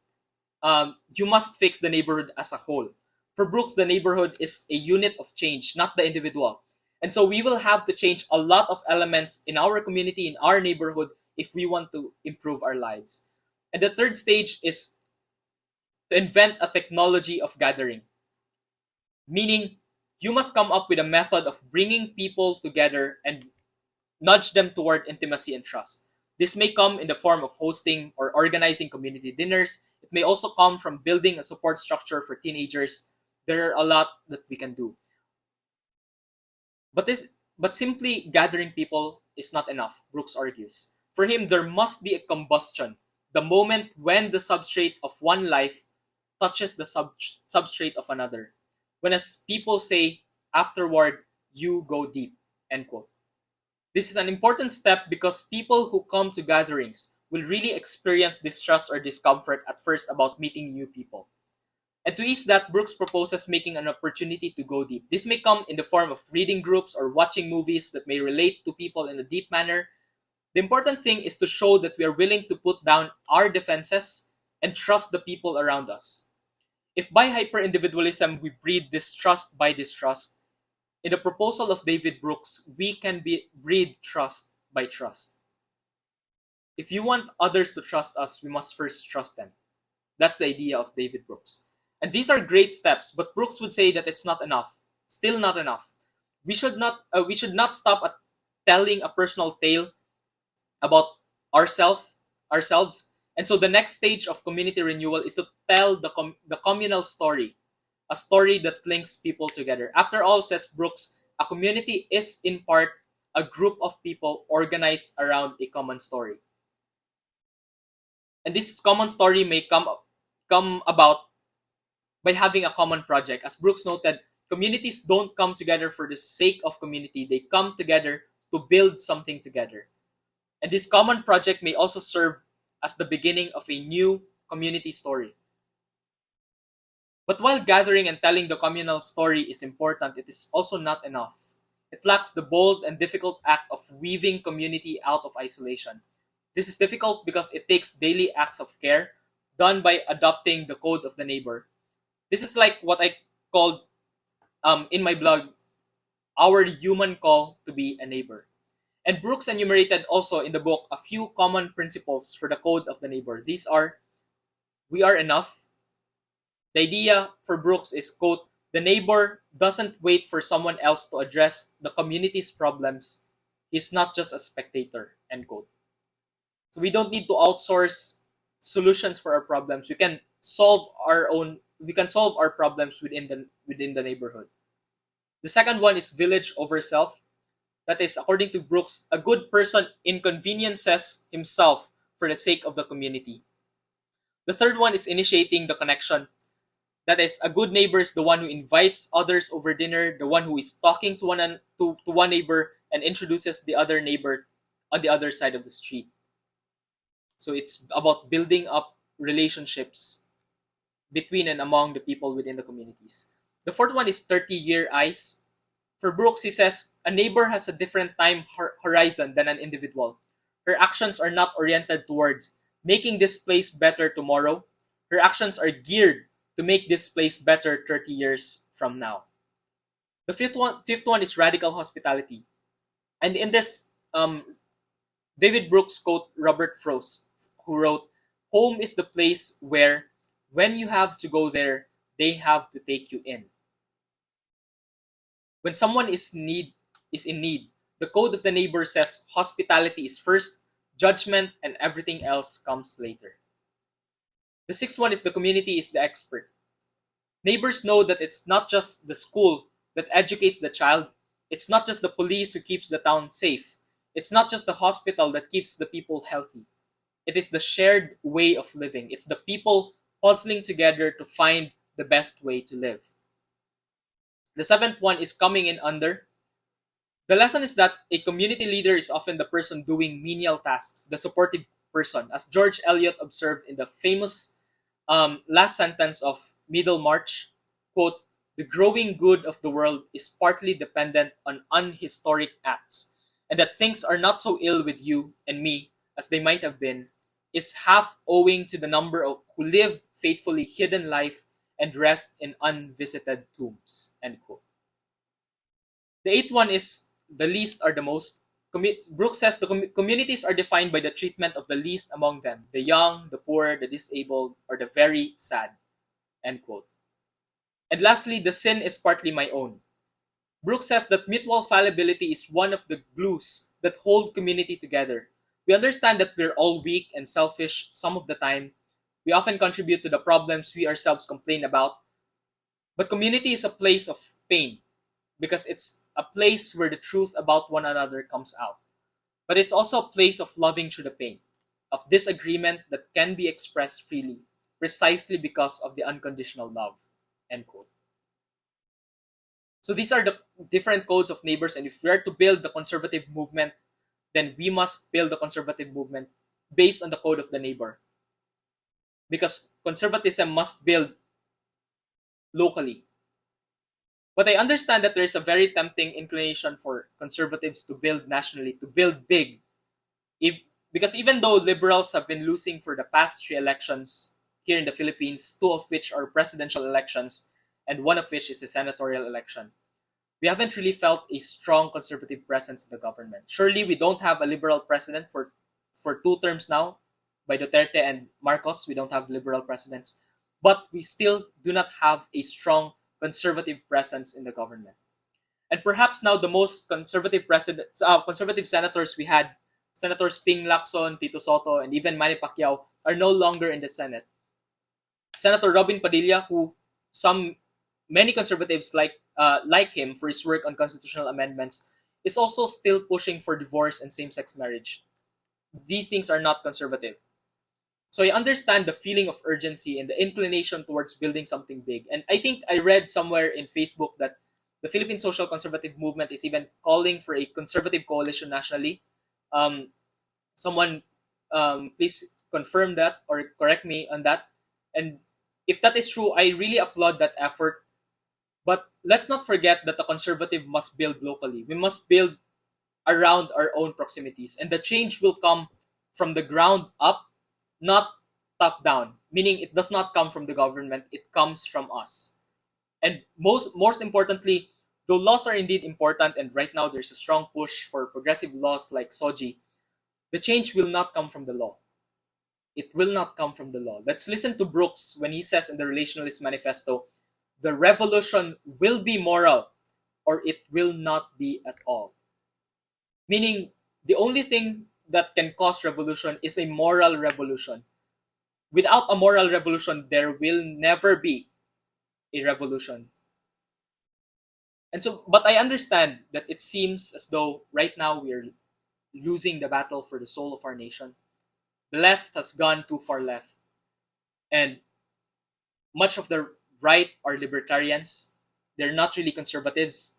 you must fix the neighborhood as a whole. For Brooks, the neighborhood is a unit of change, not the individual. And so we will have to change a lot of elements in our community, in our neighborhood, if we want to improve our lives. And the third stage is to invent a technology of gathering. Meaning, you must come up with a method of bringing people together and nudge them toward intimacy and trust. This may come in the form of hosting or organizing community dinners. It may also come from building a support structure for teenagers. There are a lot that we can do. But simply gathering people is not enough, Brooks argues. For him, there must be a combustion, the moment when the substrate of one life touches the substrate of another. When, as people say, afterward, you go deep, end quote. This is an important step because people who come to gatherings will really experience distrust or discomfort at first about meeting new people. And to ease that, Brooks proposes making an opportunity to go deep. This may come in the form of reading groups or watching movies that may relate to people in a deep manner. The important thing is to show that we are willing to put down our defenses and trust the people around us. If by hyper-individualism we breed distrust by distrust, in the proposal of David Brooks, we can breed trust by trust. If you want others to trust us, we must first trust them. That's the idea of David Brooks. And these are great steps, but Brooks would say that it's not enough. Still not enough. We should not stop at telling a personal tale about ourselves. And so the next stage of community renewal is to tell the communal story, a story that links people together. After all, says Brooks, a community is in part a group of people organized around a common story. And this common story may come about by having a common project. As Brooks noted, communities don't come together for the sake of community. They come together to build something together. And this common project may also serve as the beginning of a new community story. But while gathering and telling the communal story is important, it is also not enough. It lacks the bold and difficult act of weaving community out of isolation. This is difficult because it takes daily acts of care done by adopting the code of the neighbor. This is like what I called in my blog, our human call to be a neighbor. And Brooks enumerated also in the book a few common principles for the code of the neighbor. These are, we are enough. The idea for Brooks is, quote, the neighbor doesn't wait for someone else to address the community's problems. He's not just a spectator, end quote. So we don't need to outsource solutions for our problems. We can solve our problems within the neighborhood. The second one is village over self. That is, according to Brooks, a good person inconveniences himself for the sake of the community. The third one is initiating the connection. That is, a good neighbor is the one who invites others over dinner, the one who is talking to one neighbor and introduces the other neighbor on the other side of the street. So it's about building up relationships between and among the people within the communities. The fourth one is 30-year eyes. For Brooks, he says, a neighbor has a different time horizon than an individual. Her actions are not oriented towards making this place better tomorrow. Her actions are geared to make this place better 30 years from now. The fifth one is radical hospitality. And in this, David Brooks quote Robert Frost, who wrote, "Home is the place where, when you have to go there, they have to take you in." When someone is in need, the code of the neighbor says hospitality is first, judgment and everything else comes later. The sixth one is the community is the expert. Neighbors know that it's not just the school that educates the child, it's not just the police who keeps the town safe, it's not just the hospital that keeps the people healthy. It is the shared way of living. It's the people puzzling together to find the best way to live. The seventh one is coming in under. The lesson is that a community leader is often the person doing menial tasks, the supportive person. As George Eliot observed in the famous last sentence of Middlemarch, quote, "The growing good of the world is partly dependent on unhistoric acts, and that things are not so ill with you and me as they might have been, is half owing to the number of who lived faithfully hidden life and rest in unvisited tombs." End quote. The eighth one is the least are the most. Brooks says the communities are defined by the treatment of the least among them, the young, the poor, the disabled, or the very sad. End quote. And lastly, the sin is partly my own. Brooks says that mutual fallibility is one of the glues that hold community together. We understand that we're all weak and selfish some of the time. We often contribute to the problems we ourselves complain about. But community is a place of pain because it's a place where the truth about one another comes out. But it's also a place of loving through the pain, of disagreement that can be expressed freely, precisely because of the unconditional love. End quote. So these are the different codes of neighbors, and if we are to build the conservative movement, then we must build the conservative movement based on the code of the neighbor. Because conservatism must build locally. But I understand that there is a very tempting inclination for conservatives to build nationally, to build big. Because even though liberals have been losing for the past 3 elections here in the Philippines, 2 of which are presidential elections, and 1 of which is a senatorial election, we haven't really felt a strong conservative presence in the government. Surely we don't have a liberal president for 2 terms now. By Duterte and Marcos, we don't have liberal presidents. But we still do not have a strong conservative presence in the government. And perhaps now the most conservative conservative senators we had, Senators Ping Lacson, Tito Soto, and even Manny Pacquiao, are no longer in the Senate. Senator Robin Padilla, who many conservatives like him for his work on constitutional amendments, is also still pushing for divorce and same-sex marriage. These things are not conservative. So I understand the feeling of urgency and the inclination towards building something big. And I think I read somewhere in Facebook that the Philippine Social Conservative Movement is even calling for a conservative coalition nationally. Someone please confirm that or correct me on that. And if that is true, I really applaud that effort. But let's not forget that the conservative must build locally. We must build around our own proximities. And the change will come from the ground up, not top down, meaning it does not come from the government, it comes from us. And most importantly, though laws are indeed important, and right now there's a strong push for progressive laws like SOGI, the change will not come from the law. It will not come from the law. Let's listen to Brooks when he says in the Relationalist Manifesto, "The revolution will be moral or it will not be at all." Meaning, the only thing that can cause revolution is a moral revolution. Without a moral revolution, there will never be a revolution. And so, but I understand that it seems as though right now we are losing the battle for the soul of our nation. The left has gone too far left. And much of the right are libertarians. They're not really conservatives.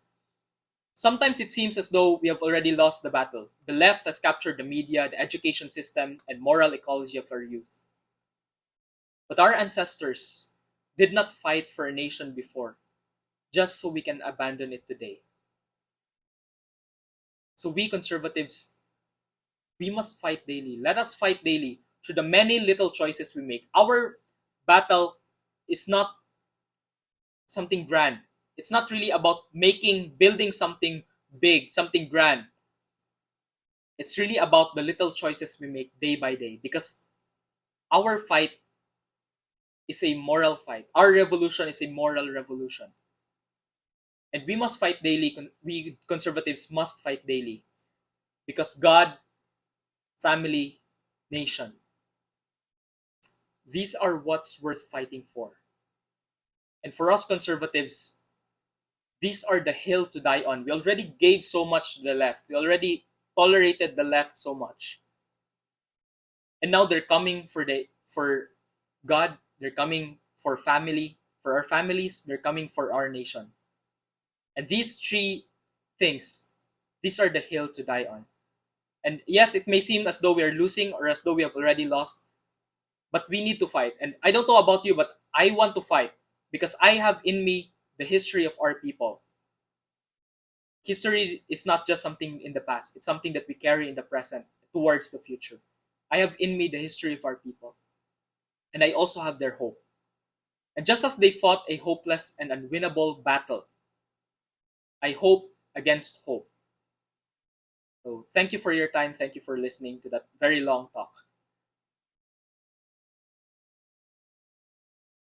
Sometimes it seems as though we have already lost the battle. The left has captured the media, the education system, and moral ecology of our youth. But our ancestors did not fight for a nation before, just so we can abandon it today. So we conservatives, we must fight daily. Let us fight daily through the many little choices we make. Our battle is not something grand. It's not really about building something big, something grand. It's really about the little choices we make day by day, because our fight is a moral fight. Our revolution is a moral revolution. And we must fight daily. We conservatives must fight daily, because God, family, nation, these are what's worth fighting for. And for us conservatives, these are the hill to die on. We already gave so much to the left. We already tolerated the left so much. And now they're coming for God, they're coming for family, for our families, they're coming for our nation. And these three things, these are the hill to die on. And yes, it may seem as though we are losing or as though we have already lost, but we need to fight. And I don't know about you, but I want to fight, because I have in me the history of our people. History is not just something in the past, it's something that we carry in the present towards the future. I have in me the history of our people, and I also have their hope. And just as they fought a hopeless and unwinnable battle, I hope against hope. So thank you for your time. Thank you for listening to that very long talk.